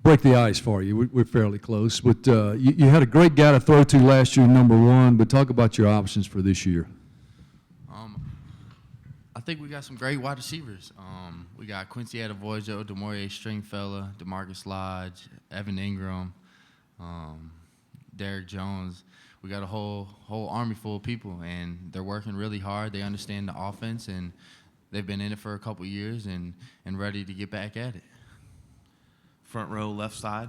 break the ice for you. We're fairly close, but you had a great guy to throw to last year, number one. But talk about your options for this year. I think we got some great wide receivers. We got Quincy Adevojo, Demorie Stringfellow, DeMarcus Lodge, Evan Ingram, Derek Jones. We got a whole army full of people, and they're working really hard. They understand the offense, and they've been in it for a couple years and ready to get back at it. Front row, left side.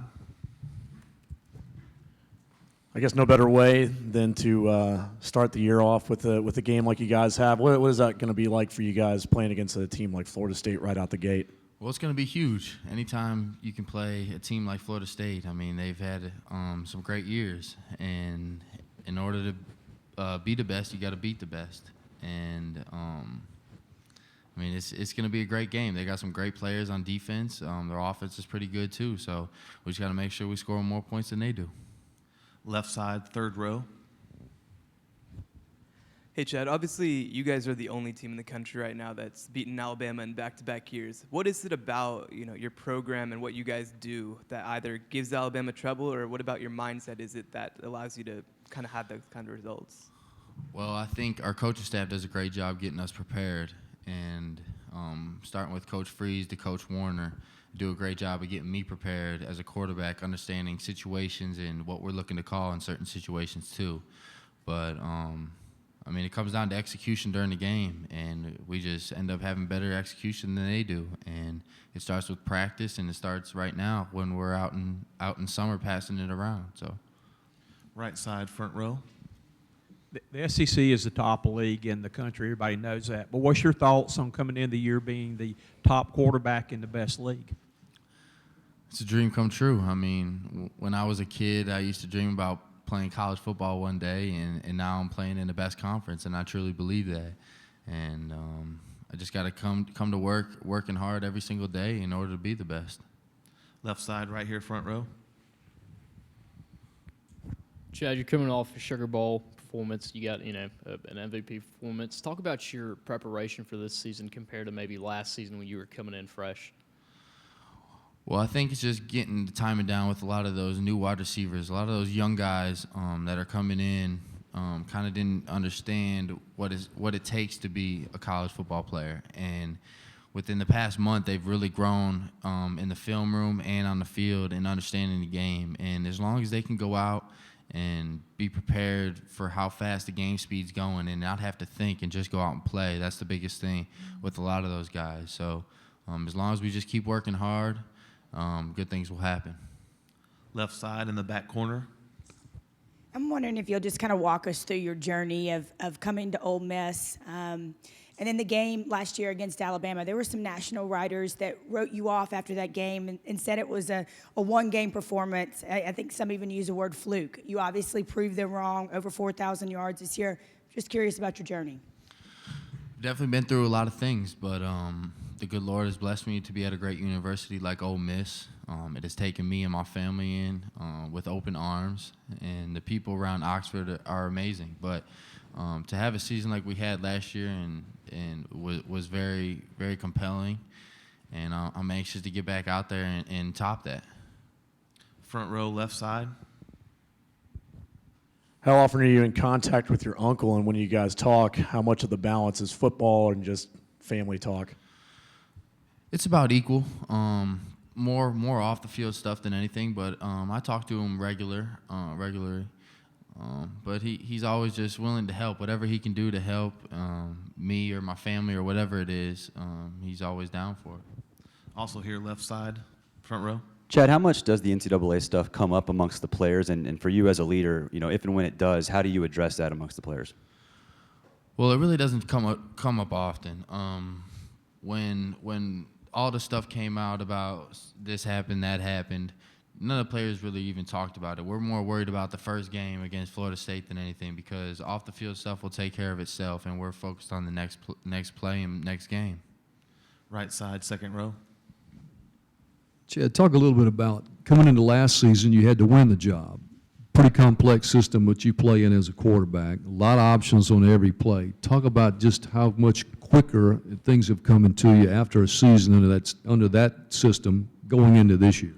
I guess no better way than to start the year off with a game like you guys have. What is that going to be like for you guys playing against a team like Florida State right out the gate? Well, it's going to be huge. Anytime you can play a team like Florida State, I mean, they've had some great years, and in order to be the best, you got to beat the best. And I mean, it's going to be a great game. They got some great players on defense. Their offense is pretty good too. So we just got to make sure we score more points than they do. Left side, third row. Hey, Chad, obviously you guys are the only team in the country right now that's beaten Alabama in back-to-back years. What is it about, your program and what you guys do that either gives Alabama trouble, or what about your mindset is it that allows you to kind of have those kind of results? Well, I think our coaching staff does a great job getting us prepared, and starting with Coach Freeze to Coach Warner, do a great job of getting me prepared as a quarterback, understanding situations and what we're looking to call in certain situations too. But I mean, it comes down to execution during the game, and we just end up having better execution than they do. And it starts with practice, and it starts right now when we're out in summer passing it around. So, Right side, front row. The SEC is the top league in the country. Everybody knows that. But what's your thoughts on coming into the year being the top quarterback in the best league? it's a dream come true. I mean, when I was a kid, I used to dream about playing college football one day, and now I'm playing in the best conference, and I truly believe that. And I just got to come to work, working hard every single day in order to be the best. Left side, right here, front row. Chad, you're coming off a Sugar Bowl performance. You got, an MVP performance. Talk about your preparation for this season compared to maybe last season when you were coming in fresh. Well, I think it's just getting the timing down with a lot of those new wide receivers. A lot of those young guys that are coming in kind of didn't understand what it takes to be a college football player. And within the past month, they've really grown in the film room and on the field and understanding the game. And as long as they can go out and be prepared for how fast the game speed's going and not have to think and just go out and play, that's the biggest thing with a lot of those guys. So as long as we just keep working hard, good things will happen. Left side in the back corner. I'm wondering if you'll just kind of walk us through your journey of coming to Ole Miss. And in the game last year against Alabama, there were some national writers that wrote you off after that game and said it was a one-game performance. I think some even used the word fluke. You obviously proved them wrong, over 4,000 yards this year. Just curious about your journey. Definitely been through a lot of things, but the good Lord has blessed me to be at a great university like Ole Miss. It has taken me and my family in with open arms, and the people around Oxford are amazing. But to have a season like we had last year and was very, very compelling, and I'm anxious to get back out there and top that. Front row, left side. How often are you in contact with your uncle, and when you guys talk, how much of the balance is football and just family talk? It's about equal. More off the field stuff than anything, but I talk to him regularly. But he's always just willing to help, whatever he can do to help me or my family or whatever it is. He's always down for it. Also here, left side, front row. Chad, how much does the NCAA stuff come up amongst the players? And for you as a leader, if and when it does, how do you address that amongst the players? Well, it really doesn't come up often. When all the stuff came out about this happened, that happened, none of the players really even talked about it. We're more worried about the first game against Florida State than anything, because off the field stuff will take care of itself, and we're focused on the next play and next game. Right side, second row. Chad, talk a little bit about coming into last season, you had to win the job. Pretty complex system which you play in as a quarterback. A lot of options on every play. Talk about just how much quicker things have come into you after a season under that system going into this year.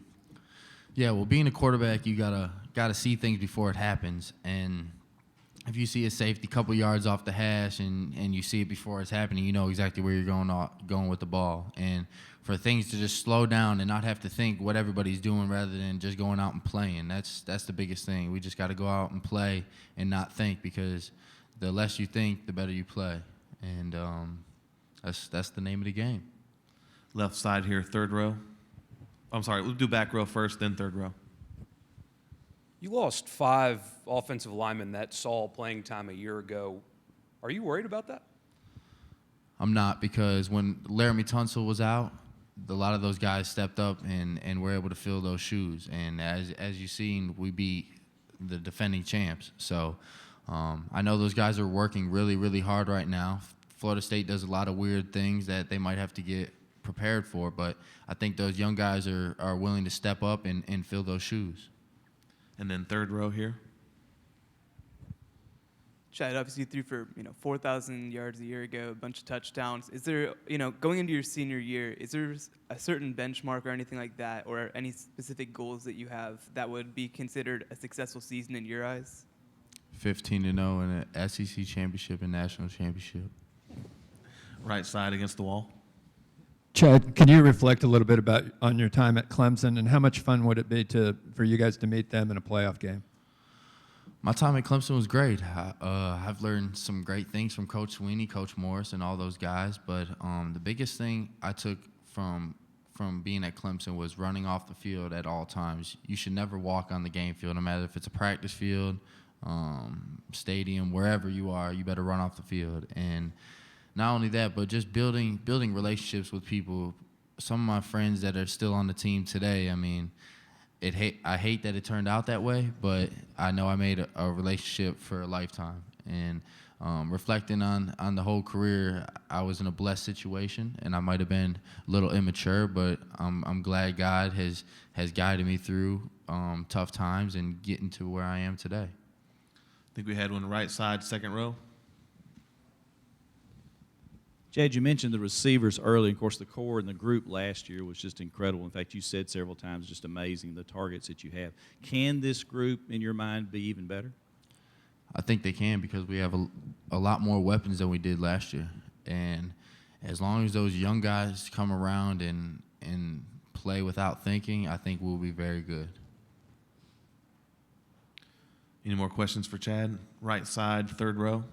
Yeah, well, being a quarterback, you gotta see things before it happens. And if you see a safety couple yards off the hash and you see it before it's happening, you know exactly where you're going with the ball. And for things to just slow down and not have to think what everybody's doing rather than just going out and playing, that's the biggest thing. We just got to go out and play and not think, because the less you think, the better you play. And that's the name of the game. Left side here, third row. I'm sorry, we'll do back row first, then third row. You lost 5 offensive linemen that saw playing time a year ago. Are you worried about that? I'm not, because when Laramie Tunsil was out, a lot of those guys stepped up and were able to fill those shoes. And as you've seen, we beat the defending champs. So I know those guys are working really, really hard right now. Florida State does a lot of weird things that they might have to get prepared for, but I think those young guys are willing to step up and fill those shoes. And then third row here. Chad, obviously you threw for 4,000 yards a year ago, a bunch of touchdowns. Is there, going into your senior year, is there a certain benchmark or anything like that, or any specific goals that you have that would be considered a successful season in your eyes? 15-0 in an SEC championship and national championship. Right side against the wall. Chad, can you reflect a little bit on your time at Clemson, and how much fun would it be for you guys to meet them in a playoff game? My time at Clemson was great. I've learned some great things from Coach Sweeney, Coach Morris, and all those guys. But the biggest thing I took from being at Clemson was running off the field at all times. You should never walk on the game field, no matter if it's a practice field, stadium, wherever you are. You better run off the field. And not only that, but just building relationships with people. Some of my friends that are still on the team today, I mean, I hate that it turned out that way, but I know I made a relationship for a lifetime. And reflecting on the whole career, I was in a blessed situation, and I might have been a little immature, but I'm glad God has guided me through tough times and getting to where I am today. I think we had one right side, second row. Chad, you mentioned the receivers early. Of course, the core and the group last year was just incredible. In fact, you said several times, just amazing, the targets that you have. Can this group, in your mind, be even better? I think they can, because we have a lot more weapons than we did last year. And as long as those young guys come around and play without thinking, I think we'll be very good. Any more questions for Chad? Right side, third row.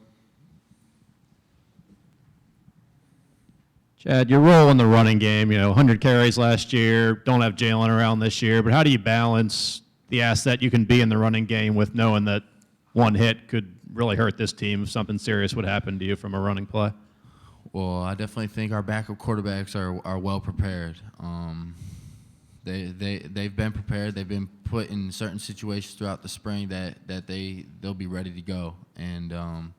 Chad, your role in the running game, 100 carries last year, don't have Jalen around this year, but how do you balance the asset you can be in the running game with knowing that one hit could really hurt this team if something serious would happen to you from a running play? Well, I definitely think our backup quarterbacks are well prepared. They've been prepared. They've been put in certain situations throughout the spring that they'll be ready to go. And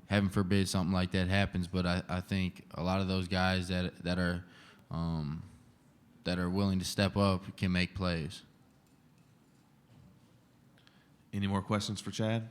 heaven forbid something like that happens, but I think a lot of those guys that are willing to step up can make plays. Any more questions for Chad?